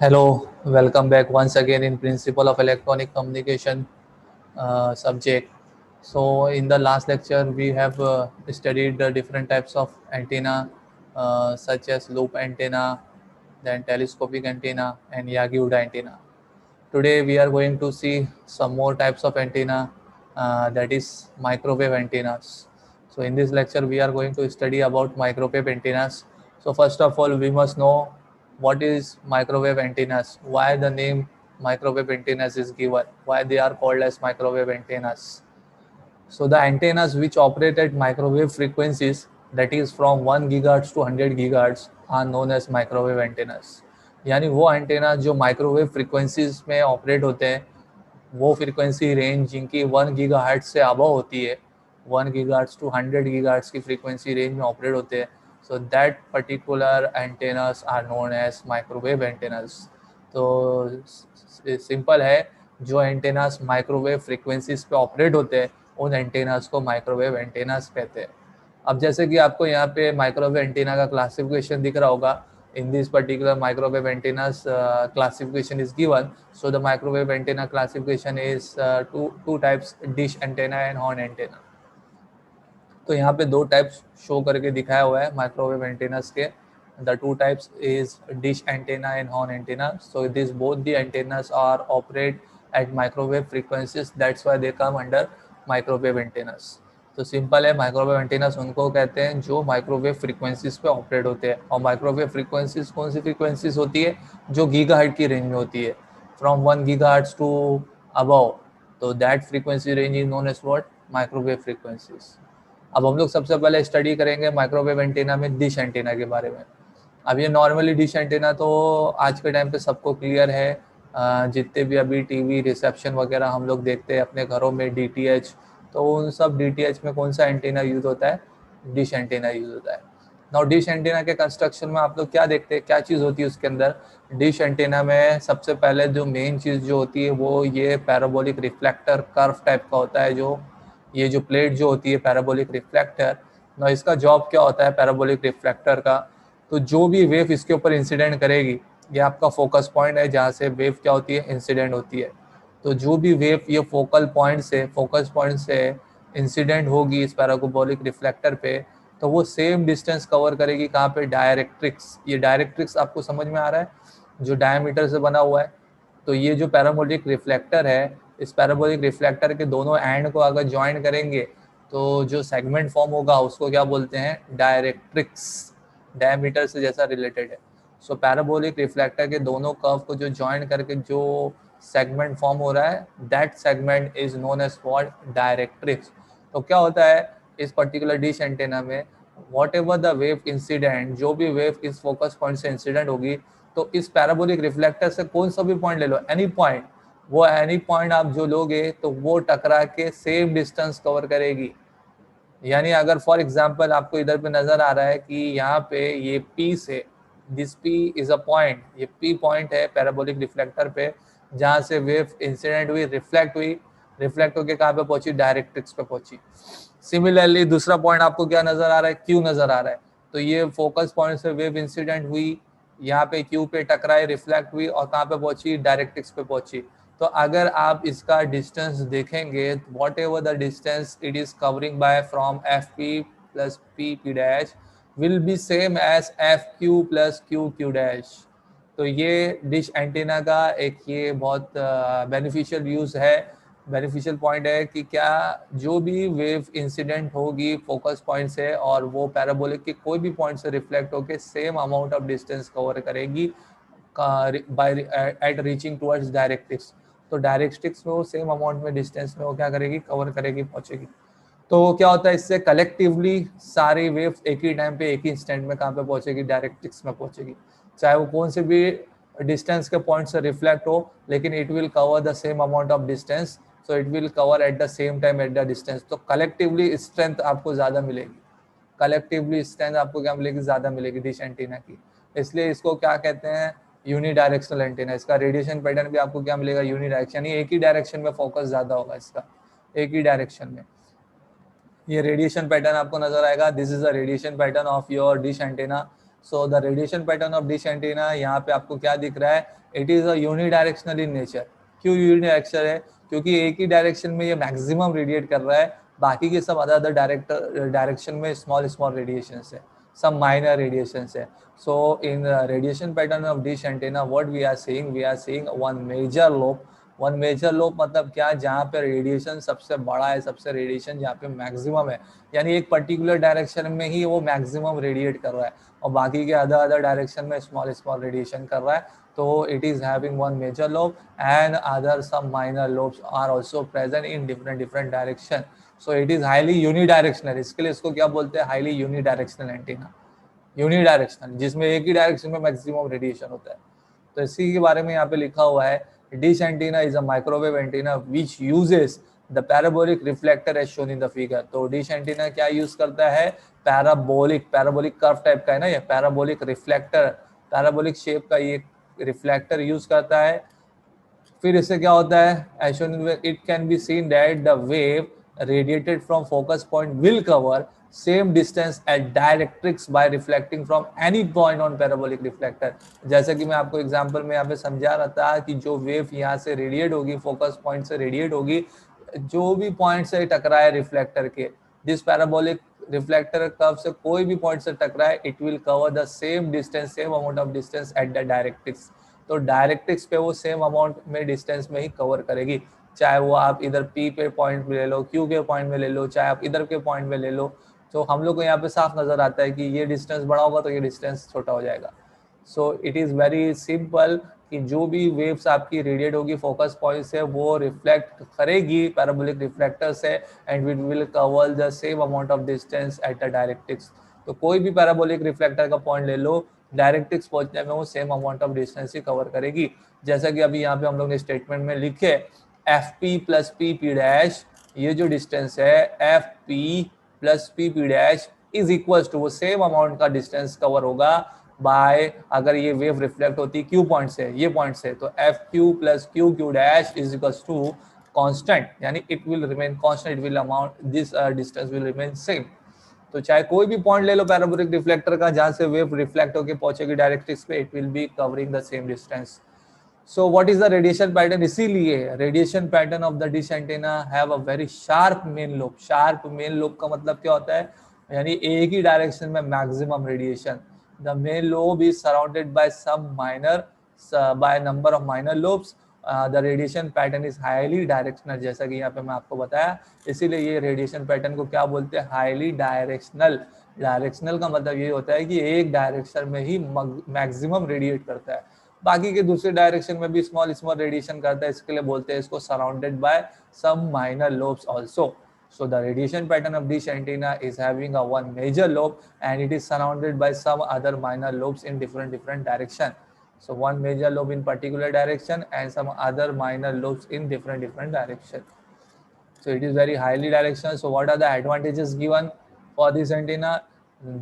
Hello, welcome back once again in Principle of Electronic Communication subject. So in the last lecture, we have studied the different types of antenna such as loop antenna, then telescopic antenna and Yagi-Uda antenna. Today we are going to see some more types of antenna that is microwave antennas. So in this lecture we are going to study about microwave antennas. So first of all we must know what is microwave antennas, why the name microwave antennas is given, why they are called as microwave antennas. So the antennas which operate at microwave frequencies, that is from 1 gigahertz to 100 gigahertz, are known as microwave antennas. यानी वो antenna जो microwave frequencies में operate होते हैं, वो frequency range जिनकी 1 gigahertz से above होती है, 1 गीगाहर्ट्ज टू 100 गीगाहर्ट्ज की फ्रीक्वेंसी रेंज में ऑपरेट होते हैं, so that particular antennas are known as microwave antennas. तो सिंपल है, जो एंटेनास माइक्रोवेव फ्रीक्वेंसीज पे ऑपरेट होते हैं उन एंटेनास को माइक्रोवेव एंटेनास कहते हैं. अब जैसे कि आपको यहाँ पे माइक्रोवेव एंटेना का क्लासिफिकेशन दिख रहा होगा. In this particular microwave antennas classification is given. So the microwave antenna classification is two types, dish antenna and horn antenna. तो यहाँ पे दो टाइप्स शो करके दिखाया हुआ है माइक्रोवेव एंटेनास के. The two types is dish antenna and horn antenna. So these both the antennas are operate at microwave frequencies. That's why they come under microwave antennas. तो सिंपल है, microwave antennas उनको कहते हैं जो microwave frequencies पे operate होते हैं. और माइक्रोवेव फ्रीक्वेंसीज कौन सी फ्रीक्वेंसीज होती है? जो गीगाहर्ट्ज की रेंज में होती है, फ्रॉम 1 गीगाहर्ट्ज टू अबव. तो that frequency range is known as what? Microwave frequencies. अब हम लोग सबसे पहले स्टडी करेंगे माइक्रोवेव एंटेना में डिश एंटेना के बारे में. अब ये नॉर्मली डिश एंटेना तो आज के टाइम पे सबको क्लियर है. जितने भी अभी टीवी रिसेप्शन वगैरह हम लोग देखते हैं अपने घरों में, डीटीएच, तो उन सब डीटीएच में कौन सा एंटेना यूज होता है? डिश एंटेना यूज होता है. नाउ डिश एंटेना के कंस्ट्रक्शन में आप लोग क्या देखते हैं, क्या चीज़ होती है उसके अंदर? डिश एंटेना में सबसे पहले जो मेन चीज़ जो होती है वो ये पैराबोलिक रिफ्लेक्टर कर्व टाइप का होता है. जो ये जो प्लेट जो होती है पैराबोलिक रिफ्लेक्टर, ना इसका जॉब क्या होता है पैराबोलिक रिफ्लेक्टर का? तो जो भी वेव इसके ऊपर इंसिडेंट करेगी, ये आपका फोकस पॉइंट है जहाँ से वेव क्या होती है? इंसिडेंट होती है. तो जो भी वेव ये फोकस पॉइंट से इंसिडेंट होगी इस पैराबोलिक रिफ्लेक्टर पे, तो वो सेम डिस्टेंस कवर करेगी कहाँ पे? डायरेक्ट्रिक्स. ये डायरेक्ट्रिक्स आपको समझ में आ रहा है, जो डायमीटर से बना हुआ है. तो ये जो पैराबोलिक रिफ्लेक्टर है, इस पैराबोलिक रिफ्लेक्टर के दोनों एंड को अगर ज्वाइन करेंगे तो जो सेगमेंट फॉर्म होगा उसको क्या बोलते हैं? डायरेक्ट्रिक्स. डायमीटर से जैसा रिलेटेड है. सो पैराबोलिक रिफ्लेक्टर के दोनों कर्व को जो ज्वाइन करके जो सेगमेंट फॉर्म हो रहा है, that segment is known as what? Directrix. तो क्या होता है इस पर्टिकुलर डिश एंटेना में? Whatever the wave incident, जो भी वेव इस फोकस पॉइंट से इंसिडेंट होगी, तो इस पैराबोलिक रिफ्लेक्टर से कौन सा भी पॉइंट ले लो, एनी पॉइंट, वो एनी पॉइंट आप जो लोगे तो वो टकरा के सेम डिस्टेंस कवर करेगी. यानी अगर फॉर एग्जांपल आपको इधर पे नजर आ रहा है कि यहाँ पे ये P से, this P is a point, ये P पॉइंट है पैराबोलिक रिफ्लेक्टर पे जहाँ से वेव इंसिडेंट हुई, रिफ्लेक्ट होके कहाँ पे पहुंची? डायरेक्ट्रिक्स पे पहुंची. सिमिलरली दूसरा पॉइंट आपको क्या नजर आ रहा है? Q नजर आ रहा है. तो ये फोकस पॉइंट से वेव इंसिडेंट हुई, यहाँ पे Q पे टकराई, रिफ्लेक्ट हुई और कहाँ पे पहुंची? डायरेक्ट्रिक्स पे पहुंची. तो अगर आप इसका डिस्टेंस देखेंगे, whatever the distance it is covering by from F P plus P P dash will be same as F Q plus Q Q dash. तो ये डिश एंटीना का एक ये बहुत बेनिफिशियल यूज है, बेनिफिशियल पॉइंट है कि क्या जो भी वेव इंसिडेंट होगी फोकस पॉइंट से और वो पैराबोलिक के कोई भी पॉइंट से रिफ्लेक्ट होके same amount of distance cover करेगी by at reaching towards directrix. तो डायरेक्ट्रिक्स में वो सेम अमाउंट में डिस्टेंस में वो क्या करेगी? कवर करेगी, पहुंचेगी. तो क्या होता है इससे? कलेक्टिवली सारी वेव एक ही टाइम पे एक ही इंस्टेंट में कहाँ पे पहुंचेगी? डायरेक्ट्रिक्स में पहुंचेगी. चाहे वो कौन से भी डिस्टेंस के पॉइंट से रिफ्लेक्ट हो, लेकिन it will cover the same amount of distance. So it will cover at the same time at the distance. तो कलेक्टिवली स्ट्रेंथ आपको ज़्यादा मिलेगी. कलेक्टिवली स्ट्रेंथ आपको क्या मिलेगी? ज़्यादा मिलेगी डिश एंटीना की. इसलिए इसको क्या कहते हैं? Unidirectional antenna. इसका रेडिएशन पैटर्न भी आपको क्या मिलेगा? यूनिडायरेक्शन. यानी एक ही डायरेक्शन में फोकस ज़्यादा होगा इसका, एक ही डायरेक्शन में. ये रेडिएशन पैटर्न आपको नजर आएगा. This is a radiation pattern of your dish antenna. So the radiation pattern of dish antenna, यहाँ पे आपको क्या दिख रहा है, it is a unidirectional in nature. क्यों यूनिडायरेक्शनल है? क्योंकि एक ही डायरेक्शन में ये मैक्सिमम रेडिएट कर रहा है, बाकी के सब अदर डायरेक्शन में स्मॉल स्मॉल रेडिएशन है, some minor radiations है. So in the radiation pattern of dish antenna, what we are seeing one major lobe. One major lobe मतलब क्या, जहाँ पे रेडिएशन सबसे बड़ा है, सबसे रेडिएशन जहाँ पे मैक्सिमम है, यानी एक पर्टिकुलर डायरेक्शन में ही वो मैक्सिमम रेडिएट कर रहा है और बाकी के अदर डायरेक्शन में स्मॉल स्मॉल रेडिएशन कर रहा है. तो it is having one major lobe and other some minor lobes are also present in different direction. So it is highly unidirectional, इसके लिए इसको क्या बोलते हैं, हाईली यूनिडायरेक्शनल एंटीना. यूनिडायरेक्शनल जिसमें एक ही डायरेक्शन में मैक्सिमम रेडिएशन होता है. तो इसी के बारे में यहाँ पे लिखा हुआ है, dish antenna is a microwave antenna which uses the parabolic reflector as shown in the figure. तो डिश एंटीना क्या यूज करता है, पैराबोलिक कर्व टाइप का है ना ये, पैराबोलिक रिफ्लेक्टर, पैराबोलिक शेप का ये रिफ्लेक्टर यूज करता है. फिर इससे क्या होता है, as shown in it can be seen that the wave radiated from focus point will cover same distance at directrix by reflecting from any point on parabolic reflector. जैसा कि मैं आपको एग्जांपल में यहाँ पे समझा रहा था कि जो वेव यहाँ से रेडिएट होगी, फोकस पॉइंट से रेडिएट होगी, जो भी पॉइंट से टकराए रिफ्लेक्टर के, जिस पैराबोलिक रिफ्लेक्टर कर्व से कोई भी पॉइंट से टकराए, it will cover the same distance, same amount of distance at the directrix. तो डायरेक्ट्रिक्स पे वो सेम अमाउंट में डिस्टेंस में ही कवर करेगी, चाहे वो आप इधर P पे पॉइंट में ले लो, Q के पॉइंट में ले लो, चाहे आप इधर के पॉइंट में ले लो. तो हम लोग को यहाँ पे साफ नजर आता है कि ये डिस्टेंस बड़ा होगा तो ये डिस्टेंस छोटा हो जाएगा. सो इट इज वेरी सिंपल कि जो भी वेव्स आपकी रेडिएट होगी फोकस पॉइंट से, वो रिफ्लेक्ट करेगी पैराबोलिक रिफ्लेक्टर से and it will cover the same amount of distance at the directrix. तो कोई भी पैराबोलिक रिफ्लेक्टर का पॉइंट ले लो, डायरेक्ट्रिक्स पहुंचने में वो same amount of distance he cover करेगी. जैसा कि अभी यहाँ पे हम लोग ने स्टेटमेंट में लिखे, FP प्लस PP डैश, ये जो डिस्टेंस है FP plus PP dash is equal to, वो सेम अमाउंट का डिस्टेंस कवर होगा बाय, अगर ये वेव रिफ्लेक्ट होती Q पॉइंट से, ये पॉइंट से, तो FQ plus QQ dash is equal to constant, यानी it will remain constant, it will amount this distance will remain same. तो चाहे कोई भी पॉइंट ले लो पैराबोलिक रिफ्लेक्टर का, जहां से वेव रिफ्लेक्ट होकर पहुंचेगी डायरेक्ट्रिक्स पे, it will be covering the same distance. So what is the radiation pattern? इसीलिए radiation pattern of the dish antenna have a very sharp main lobe. Sharp main lobe का मतलब क्या होता है, यानी एक ही डायरेक्शन में maximum radiation. The main lobe is surrounded by some minor, by number of minor lobes. The radiation pattern is highly directional, जैसा कि यहाँ पे मैं आपको बताया. इसीलिए ये रेडिएशन पैटर्न को क्या बोलते हैं, हाईली डायरेक्शनल. डायरेक्शनल का मतलब ये होता है कि एक डायरेक्शन में ही मैक्सिमम रेडिएट करता है, बाकी के दूसरे डायरेक्शन में भी स्मॉल स्मॉल रेडिएशन करता है, इसके लिए बोलते हैं इसको surrounded by some minor lobes also. So the radiation pattern of dish antenna is having a one major lobe and it is surrounded by some other minor lobes in different direction. So one major lobe in particular direction and some other minor lobes in different direction. So it is very highly directional. So what are the advantages given for this antenna?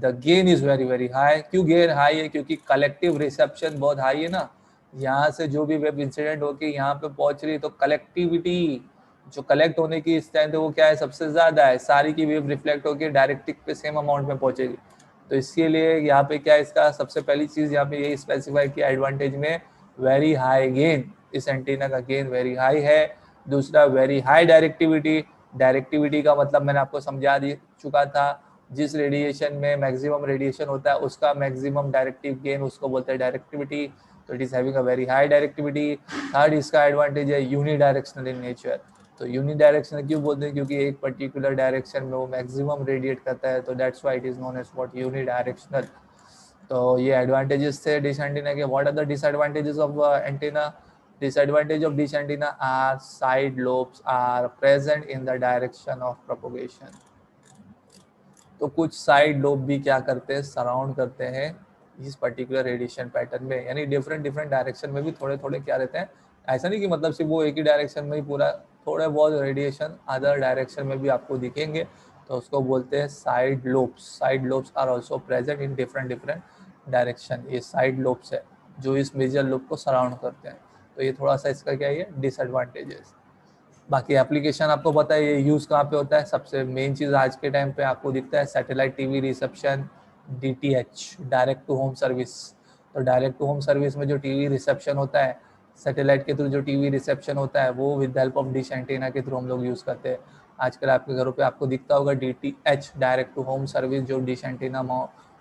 The gain is very high. क्यों gain high है? क्योंकि collective reception बहुत high है ना, यहाँ से जो भी वेव इंसिडेंट होके यहाँ पे पहुंच रही है, तो कलेक्टिविटी जो कलेक्ट होने की स्ट्रेंथ है वो क्या है, सबसे ज्यादा है. सारी की वेव रिफ्लेक्ट होकर डायरेक्ट्रिक पे सेम अमाउंट में पहुंचेगी. तो इसके लिए यहाँ पे क्या है, इसका सबसे पहली चीज यहाँ पे यही स्पेसिफाई किया एडवांटेज में, वेरी हाई गेन. इस एंटीना का गेन वेरी हाई है. दूसरा वेरी हाई डायरेक्टिविटी. डायरेक्टिविटी का मतलब मैंने आपको समझा चुका था, जिस रेडिएशन में मैक्सिमम रेडिएशन होता है उसका मैक्सिमम डायरेक्टिव गेन, उसको बोलते हैं डायरेक्टिविटी. तो it is having a very high directivity. Third इसका एडवांटेज है यूनिडायरेक्शनल इन नेचर. तो यूनिडायरेक्शनल क्यों बोलते हैं, क्योंकि एक पर्टिकुलर डायरेक्शन में वो मैक्सिमम रेडिएट करता है, तो that's why it is known as what, unidirectional. तो ये एडवांटेजेस थे डिश एंटीना के. What are the disadvantages of antenna? Disadvantage of dish antenna are side lobes are present in the direction of propagation. तो कुछ side lobe भी क्या करते हैं, सराउंड करते हैं इस पर्टिकुलर रेडिएशन पैटर्न में, यानी डिफरेंट डायरेक्शन में भी थोड़े थोड़े क्या रहते हैं. ऐसा नहीं कि मतलब सिर्फ वो एक ही डायरेक्शन में ही पूरा, थोड़े बहुत रेडिएशन अदर डायरेक्शन में भी आपको दिखेंगे, तो उसको बोलते हैं side lobes. Side lobes are also present in different direction. ये साइड लोब्स है जो इस मेजर लोब को सराउंड करते हैं. तो ये थोड़ा सा इसका क्या है, डिसएडवांटेजेस. बाकी एप्लीकेशन आपको पता है ये यूज़ कहाँ पे होता है. सबसे मेन चीज़ आज के टाइम पे आपको दिखता है satellite TV reception, DTH, direct to home service. तो डायरेक्ट टू होम सर्विस में जो टीवी रिसेप्शन होता है, सैटेलाइट के थ्रू जो टीवी रिसेप्शन होता है, वो with help of dish antenna के थ्रू हम लोग यूज़ करते हैं। आजकल आपके घरों पे आपको दिखता होगा DTH, direct to home service, जो डिश एंटीना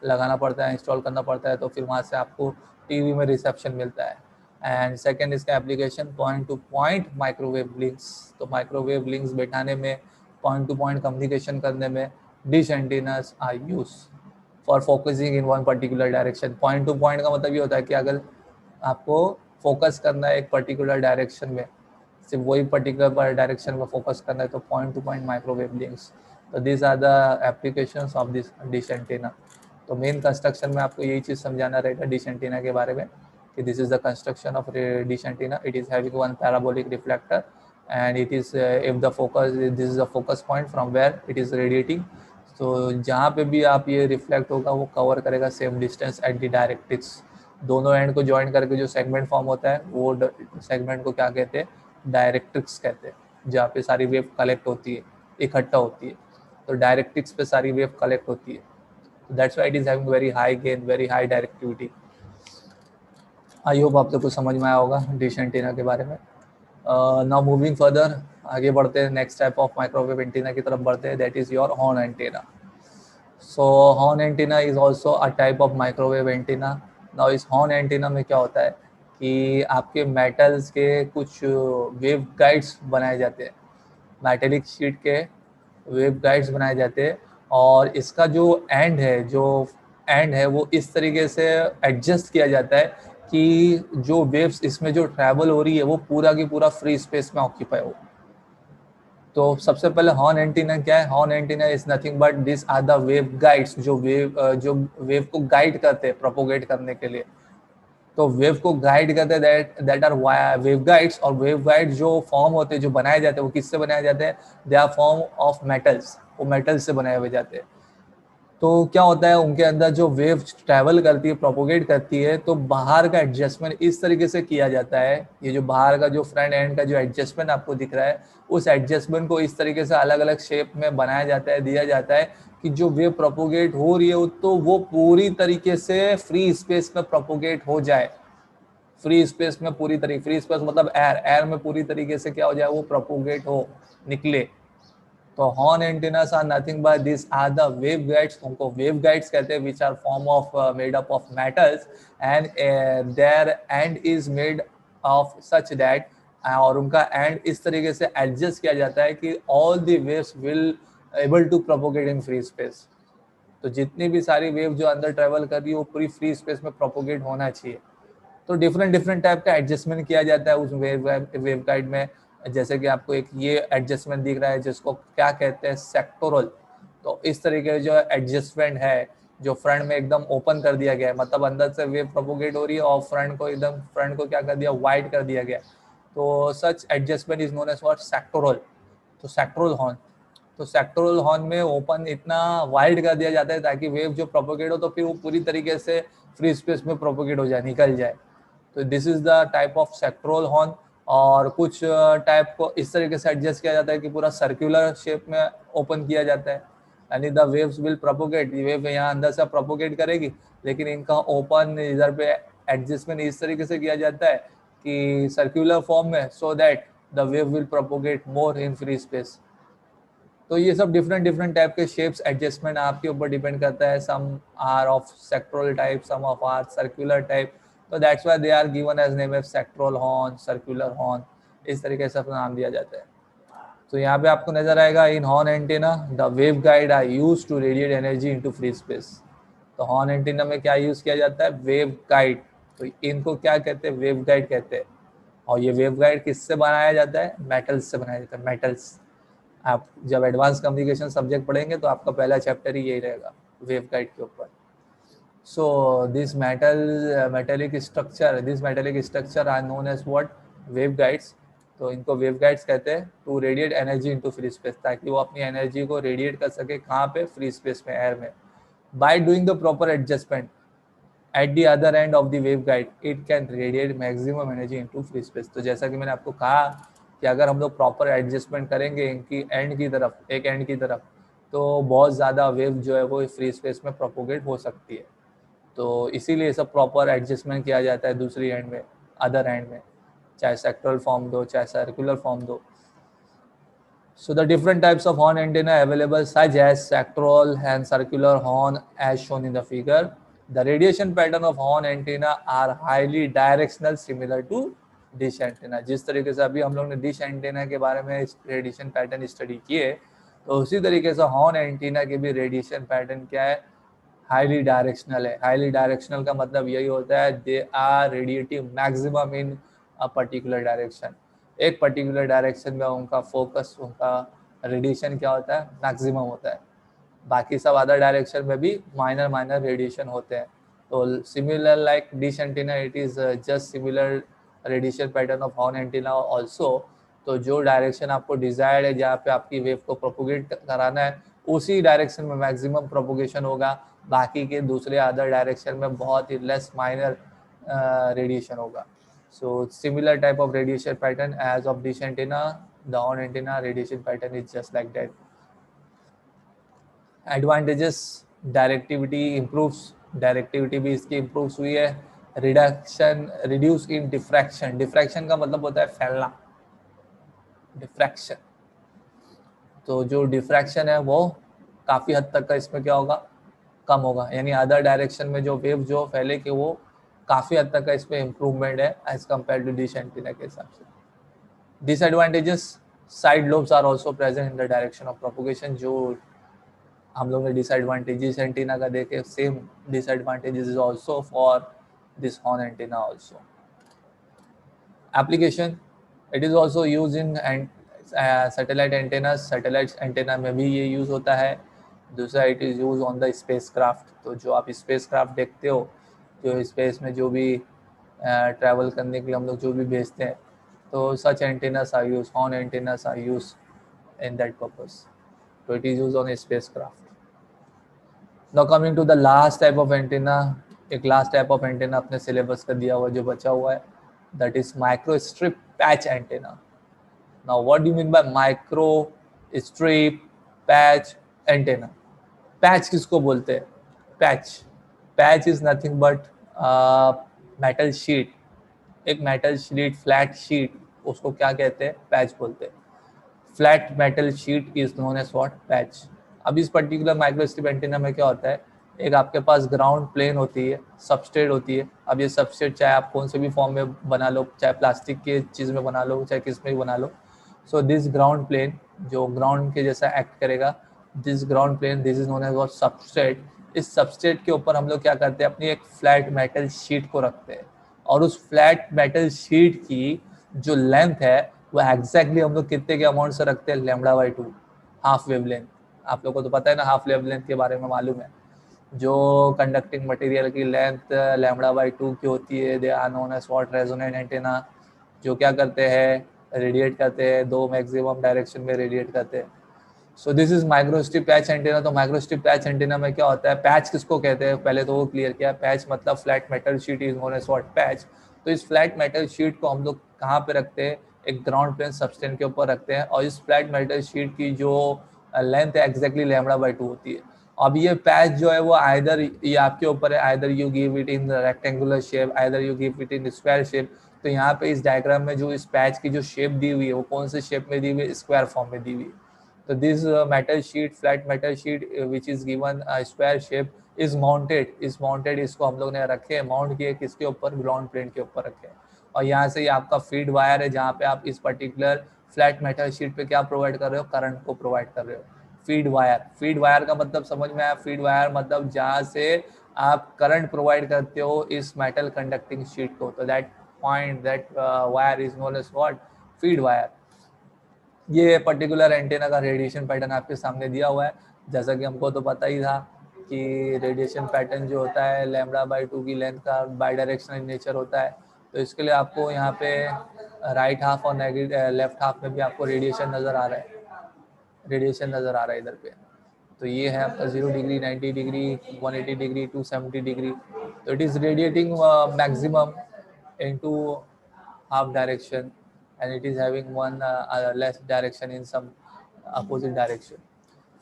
लगाना पड़ता है, इंस्टॉल करना पड़ता है, तो फिर वहाँ से आपको टीवी में रिसेप्शन मिलता है। एंड सेकेंड इसका application point to point microwave links. तो माइक्रोवेव लिंक्स बैठाने में, पॉइंट टू पॉइंट कम्युनिकेशन करने में dish antennas are use for focusing in one particular direction. Point to point का मतलब ये होता है कि अगर आपको फोकस करना है एक पर्टिकुलर डायरेक्शन में, सिर्फ वही पर्टिकुलर डायरेक्शन में फोकस करना है, तो point to point microwave links. तो this are the applications of this dish antenna. तो मेन कंस्ट्रक्शन में आपको यही चीज़ समझाना रहेगा डिश एंटीना के बारे में कि this is the construction of dish antenna. It is having one parabolic reflector and it is if the focus, this is the focus point from where it is radiating. तो जहाँ पे भी आप ये रिफ्लेक्ट होगा वो कवर करेगा same distance at the directrix. दोनों एंड को ज्वाइन करके जो सेगमेंट फॉर्म होता है वो सेगमेंट को क्या कहते हैं, डायरेक्ट्रिक्स कहते हैं, जहाँ पे सारी वेव कलेक्ट होती है, इकट्ठा होती है। तो डायरेक्ट्रिक्स पे सारी वेव कलेक्ट होती है। That's why it is having very high gain, very high directivity. I hope आपको कुछ समझ में आया होगा डिश एंटीना के बारे में। नाउ मूविंग फर्दर, आगे बढ़ते हैं, next type of microwave antenna की तरफ बढ़ते हैं, that is your horn antenna. So horn antenna is also a type of microwave antenna. Now इस हॉर्न एंटीना में क्या होता है कि आपके मेटल्स के कुछ वेव गाइड्स बनाए जाते हैं, मेटेलिक शीट के वेव गाइड्स बनाए जाते हैं, और इसका जो एंड है वो इस तरीके से एडजस्ट किया जाता है कि जो वेव्स इसमें जो ट्रैवल हो रही है वो पूरा की पूरा फ्री स्पेस में ऑक्यूपाई हो। तो सबसे पहले हॉर्न एंटीना क्या है? Horn antenna is nothing but this are the wave guides, जो वेव को गाइड करते हैं प्रोपोगेट करने के लिए। तो वेव को गाइड करते हैं, दैट आर वेव गाइड्स। और वेव गाइड जो फॉर्म होते हैं, जो बनाए जाते हैं, वो किससे बनाए जाते हैं? They are form of metals, वो मेटल्स से बनाए हुए जाते हैं। तो क्या होता है, उनके अंदर जो वेव ट्रैवल करती है, प्रोपोगेट करती है, तो बाहर का एडजस्टमेंट इस तरीके से किया जाता है, ये जो बाहर का जो फ्रंट एंड का जो एडजस्टमेंट आपको दिख रहा है, उस एडजस्टमेंट को इस तरीके से अलग अलग शेप में बनाया जाता है, दिया जाता है कि जो वेव प्रोपोगेट हो रही है तो वो पूरी तरीके से फ्री स्पेस में प्रोपोगेट हो जाए। फ्री स्पेस में पूरी तरीके, फ्री स्पेस मतलब एयर में पूरी तरीके से क्या हो जाए, वो प्रोपोगेट हो, निकले। तो horn antennas are nothing but this are the wave guides, उनको वेव गाइड्स कहते हैं, which are form of made up of metals and there end is made of such that, और उनका एंड इस तरीके से एडजस्ट किया जाता है कि all the waves will able to propagate in free space. तो जितनी भी सारी वेव जो अंदर ट्रेवल कर रही है वो पूरी फ्री स्पेस में प्रोपोगेट होना चाहिए। तो डिफरेंट टाइप का एडजस्टमेंट किया जाता है उस वेव गाइड में। जैसे कि आपको एक ये एडजस्टमेंट दिख रहा है जिसको क्या कहते हैं, सेक्टोरल। तो इस तरीके का जो एडजस्टमेंट है, जो फ्रंट में एकदम ओपन कर दिया गया है, मतलब अंदर से वेव प्रोपोगेट हो रही है और फ्रंट को क्या कर दिया, वाइड कर दिया गया। तो such adjustment is known as what, sectoral. तो सेक्टोरल हॉर्न, तो सेक्टोरल हॉर्न में ओपन इतना वाइड कर दिया जाता है ताकि वेव जो प्रोपोगेट हो तो फिर वो पूरी तरीके से फ्री स्पेस में प्रोपोगेट हो जाए, निकल जाए। तो this is the type of sectoral horn. और कुछ टाइप को इस तरीके से एडजस्ट किया जाता है कि पूरा सर्कुलर शेप में ओपन किया जाता है, यानी the waves will propagate, wave यहाँ अंदर से प्रोपोगेट करेगी, लेकिन इनका ओपन इधर पे एडजस्टमेंट इस तरीके से किया जाता है कि सर्कुलर फॉर्म में, so that the wave will propagate more in free space. तो ये सब डिफरेंट टाइप के शेप्स एडजस्टमेंट आपके ऊपर डिपेंड करता है। Some are of sectoral type, some of are circular type. तो that's why they are given as name as sectoral horn, circular horn, इस तरीके से अपना नाम दिया जाता है। तो यहाँ पे आपको नजर आएगा, in horn antenna the wave guide are used to radiate energy into free space. तो हॉर्न एंटीना में क्या यूज किया जाता है, वेव गाइड। तो इनको क्या कहते हैं, वेव गाइड कहते हैं। और ये वेव गाइड किससे बनाया जाता है, मेटल्स से बनाया जाता है, मेटल्स। आप जब एडवांस कम्युनिकेशन सब्जेक्ट पढ़ेंगे तो आपका पहला चैप्टर ही यही रहेगा, वेव गाइड के ऊपर। So this metallic structure are known as what, wave guides. तो इनको वेव गाइड्स कहते हैं to radiate energy into free space, ताकि वो अपनी एनर्जी को रेडिएट कर सके, कहाँ पे, फ्री स्पेस में, एयर में। By doing the proper adjustment at the other end of the wave guide, it can radiate maximum energy into free space. तो जैसा कि मैंने आपको कहा कि अगर हम लोग प्रॉपर एडजस्टमेंट करेंगे इनकी एंड की तरफ, एक एंड की तरफ, तो बहुत ज़्यादा वेव जो है वो फ्री स्पेस में प्रोपोगेट हो सकती है। तो इसीलिए सब प्रॉपर एडजस्टमेंट किया जाता है दूसरी एंड में, अदर एंड में, चाहे सेक्टरल फॉर्म दो चाहे सर्कुलर फॉर्म दो। So the different types of horn antenna available such as sectoral and circular horn as shown in the figure. The radiation pattern of horn antenna are highly directional similar to dish antenna. जिस तरीके से अभी हम लोग ने dish antenna के बारे में रेडिएशन पैटर्न स्टडी किए, तो उसी तरीके से हॉर्न एंटेना के भी रेडिएशन पैटर्न क्या है, हाईली डायरेक्शनल है। हाईली डायरेक्शनल का मतलब यही होता है they are radiating maximum in a particular direction. एक पर्टिकुलर डायरेक्शन में उनका फोकस, उनका रेडिएशन क्या होता है, मैक्सिमम होता है। बाकी सब अदर डायरेक्शन में भी माइनर माइनर रेडिएशन होते हैं। तो similar like dish antenna, it is just similar radiation pattern of horn antenna also. तो जो डायरेक्शन आपको डिजायर्ड है, जहाँ पे आपकी वेव को प्रोपोगेट कराना है, उसी डायरेक्शन में मैक्सिमम प्रोपोगेशन होगा। बाकी के दूसरे अदर डायरेक्शन में बहुत ही लेस माइनर रेडिएशन होगा। So similar type of radiation pattern as of dish antenna, the horn antenna radiation pattern is just like that. Advantages, directivity improves, directivity भी इसकी improves हुई है। Reduction, reduce in diffraction, diffraction का मतलब होता है फैलना, डिफ्रैक्शन। तो जो डिफ्रैक्शन है वो काफ़ी हद तक का इसमें क्या होगा, कम होगा। यानी अदर डायरेक्शन में जो वेव जो फैले कि वो काफ़ी हद तक का इसमें इम्प्रूवमेंट है as compare to dish antenna के हिसाब से। Disadvantages, side lobes are also present in the direction of propagation. जो हम लोग ने डिसएडवांटेजेस एंटीना का देखे, same disadvantages is also for this horn antenna also. Application, it is also use in satellite antenna, satellite antenna में भी ये use होता है। दूसरा it is use on the spacecraft. तो जो आप स्पेस क्राफ्ट देखते हो, जो स्पेस में जो भी ट्रैवल करने के लिए हम लोग जो भी भेजते हैं, तो such antennas are used, horn antennas are used in that purpose. So it is used on a spacecraft. Now coming to the last type of antenna, एक last type of antenna अपने syllabus का दिया हुआ जो बचा हुआ है, that is microstrip patch antenna. Now what do you mean by microstrip patch antenna? Patch किसको बोलते हैं? Patch is nothing but metal sheet. एक मेटल शीट, फ्लैट शीट, उसको क्या कहते हैं, पैच बोलते हैं। Flat metal sheet is known as what, patch. अब इस पर्टिकुलर माइक्रोस्ट्रिप एंटीना में क्या होता है, एक आपके पास ग्राउंड प्लेन होती है, सबस्ट्रेट होती है। अब ये सबस्ट्रेट चाहे आप कौन से भी फॉर्म में बना लो, चाहे प्लास्टिक के चीज़ में बना लो, चाहे किस में भी बना लो। सो दिस ग्राउंड प्लेन जो ग्राउंड के जैसा एक्ट करेगा, this ground plane, this is known as what, substrate. इस सबस्ट्रेट के ऊपर हम लोग क्या करते हैं, अपनी एक फ्लैट मेटल शीट को रखते हैं, और उस फ्लैट मेटल शीट की जो लेंथ है वो एग्जैक्टली हम लोग कितने के अमाउंट से रखते हैं, λ/2, हाफ वेव लेंथ। आप लोगों को तो पता है ना, हाफ वेव लेंथ के बारे में मालूम है। जो कंडक्टिंग मटेरियल की लेंथ λ/2 की होती है, they are known as what, resonant antenna. जो क्या करते हैं, रेडिएट करते हैं, दो मैक्सिमम डायरेक्शन में रेडिएट करते हैं। So this is microstrip patch antenna. तो माइक्रोस्ट्रिप पैच एंटेना में क्या होता है, पैच किसको कहते हैं, पहले तो वो क्लियर किया। पैच मतलब flat metal sheet is known as what, patch. तो इस फ्लैट मेटल शीट को हम लोग कहाँ पे रखते हैं, एक ग्राउंड प्लेन सबस्टेंस के ऊपर रखते हैं, और इस फ्लैट मेटल शीट की जो लेंथ है एग्जैक्टली λ/2 होती है। अब ये पैच जो है वो आइदर, ये आपके ऊपर है, either you give it in rectangular shape, either you give it in square shape. तो यहाँ पे इस डायग्राम में जो इस पैच की जो शेप दी हुई है वो कौन से शेप में दी हुई है, स्क्वायर फॉर्म में दी हुई है। So this metal sheet, flat metal sheet which is given a square shape is mounted, इसको हम लोग ने रखे, माउंट किए किसके ऊपर, ग्राउंड प्लेन के ऊपर रखे। और यहाँ से ये आपका फीड वायर है, जहाँ पे आप इस पर्टिकुलर फ्लैट मेटल शीट पे क्या प्रोवाइड कर रहे हो, करंट को प्रोवाइड कर रहे हो। फीड वायर, फीड वायर का मतलब समझ में आया, फीड वायर मतलब जहाँ से आप करंट प्रोवाइड करते हो इस मेटल कंडक्टिंग शीट को। तो that point, that wire is known as what, feed wire. ये पर्टिकुलर एंटेना का रेडिएशन पैटर्न आपके सामने दिया हुआ है। जैसा कि हमको तो पता ही था कि रेडिएशन पैटर्न जो होता है λ/2 की लेंथ का बाई डायरेक्शनल नेचर होता है। तो इसके लिए आपको यहाँ पे राइट हाफ और लेफ्ट हाफ में भी आपको रेडिएशन नज़र आ रहा है, रेडिएशन नज़र आ रहा है इधर पे। तो ये है आपका 0 डिग्री, 90 डिग्री, 180 डिग्री, 270 डिग्री। तो it is radiating maximum into half direction, and it is having one less direction in some opposite direction.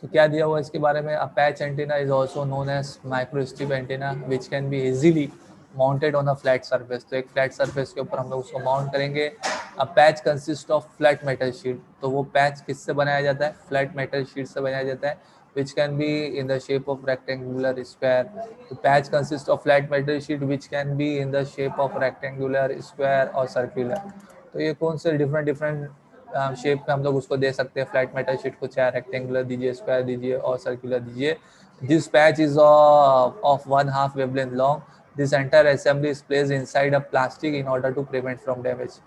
तो क्या दिया हुआ इसके बारे में, a patch antenna is also known as microstrip antenna which can be easily mounted on a flat surface. तो एक flat surface के ऊपर हम लोग उसको माउंट करेंगे। A patch consist of flat metal sheet. तो वो पैच किससे बनाया जाता है, फ्लैट मेटल शीट से बनाया जाता है, which can be in the shape of rectangular square. The patch consists of flat metal sheet which can be in the shape of rectangular square or circular. तो ये कौन से डिफरेंट डिफरेंट शेप में हम लोग उसको दे सकते हैं फ्लैट मेटल शीट को, चाहे रेक्टेंगुलर दीजिए, स्क्वायर दीजिए और सर्कुलर दीजिए। This patch is of 1/2 wavelength long. This entire assembly is placed inside a plastic in order to prevent from damage.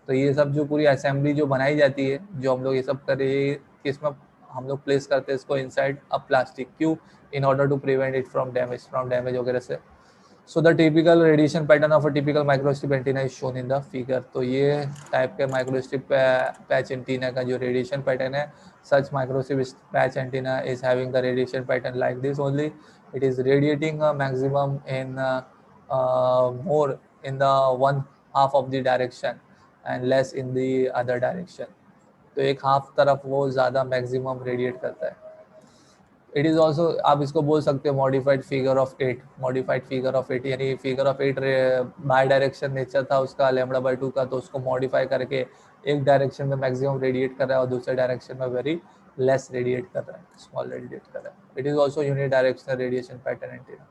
तो ये सब जो पूरी असेंबली जो बनाई जाती है, जो हम लोग ये सब कर रहे हैं, इसमें हम लोग प्लेस करते हैं इसको इनसाइड अ प्लास्टिक, क्यों, in order to prevent it from damage वगैरह से। So the typical radiation pattern of a typical microstrip antenna is shown in the figure. तो ये टाइप के माइक्रोस्ट्रिप पैच एंटीना का जो रेडिएशन पैटर्न है, such microstrip patch antenna is having the radiation pattern like this only. It is radiating maximum in more in the 1/2 of the direction and less in the other direction. तो एक half तरफ वो ज़्यादा maximum radiate करता है। It is also, आप इसको बोल सकते हो modified figure of 8। Modified figure of 8 यानी figure of 8 by direction nature था उसका λ/2 का, तो उसको मॉडिफाई करके एक डायरेक्शन में मैक्सिमम रेडिएट कर रहा है और दूसरे डायरेक्शन में वेरी लेस रेडिएट कर रहा है, स्मॉल रेडिएट कर रहा है। It is also unidirectional radiation pattern antenna.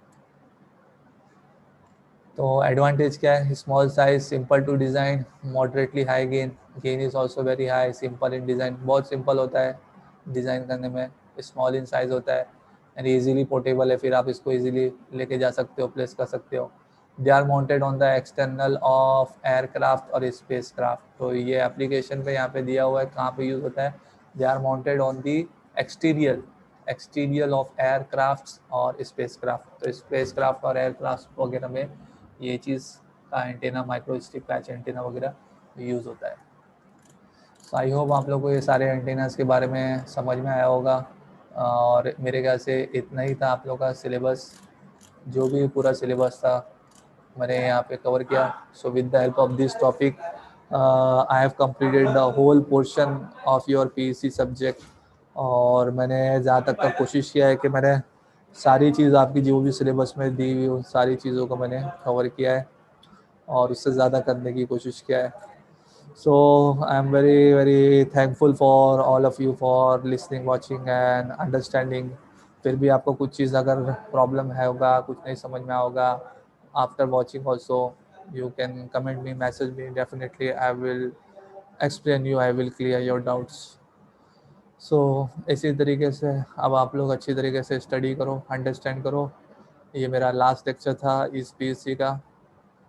तो एडवांटेज क्या है, small size, simple to design, moderately high gain, gain is also very high, simple in design, बहुत सिंपल होता है डिज़ाइन करने में, स्मॉल इन साइज होता है एंड इजीली पोर्टेबल है, फिर आप इसको इजीली लेके जा सकते हो, प्लेस कर सकते हो। They are mounted on the external of aircraft और स्पेस क्राफ्ट। तो ये एप्लीकेशन पे यहाँ पे दिया हुआ है कहाँ पे यूज़ होता है, they are mounted on the exterior of aircraft और स्पेस क्राफ्ट। तो स्पेस क्राफ्ट और एयरक्राफ्ट वगैरह में ये चीज़ का एंटीना, माइक्रोस्ट्रिप पैच एंटीना वगैरह यूज़ होता है। सो आई होप आप लोग को ये सारे एंटीनास के बारे में समझ में आया होगा, और मेरे ख्याल से इतना ही था आप लोग का सिलेबस। जो भी पूरा सिलेबस था मैंने यहाँ पे कवर किया। So with the help of this topic I have completed the whole portion of your PEC subject. और मैंने जहाँ तक का कोशिश किया है कि मैंने सारी चीज़ आपकी जो भी सिलेबस में दी हुई उन सारी चीज़ों को मैंने कवर किया है और उससे ज़्यादा करने की कोशिश किया है। So I am very very thankful for all of you for listening, watching and understanding. फिर भी आपको कुछ चीज़ अगर प्रॉब्लम है होगा, कुछ नहीं समझ में होगा, after watching also you can comment me, message me, definitely I will explain you, I will clear your doubts. सो इसी तरीके से अब आप लोग अच्छी तरीके से स्टडी करो, अंडरस्टैंड करो। ये मेरा लास्ट लेक्चर था इस पीसी का।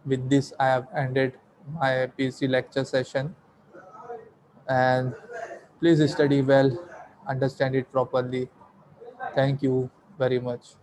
With this I have ended my PC lecture session and please study well, understand it properly. Thank you very much.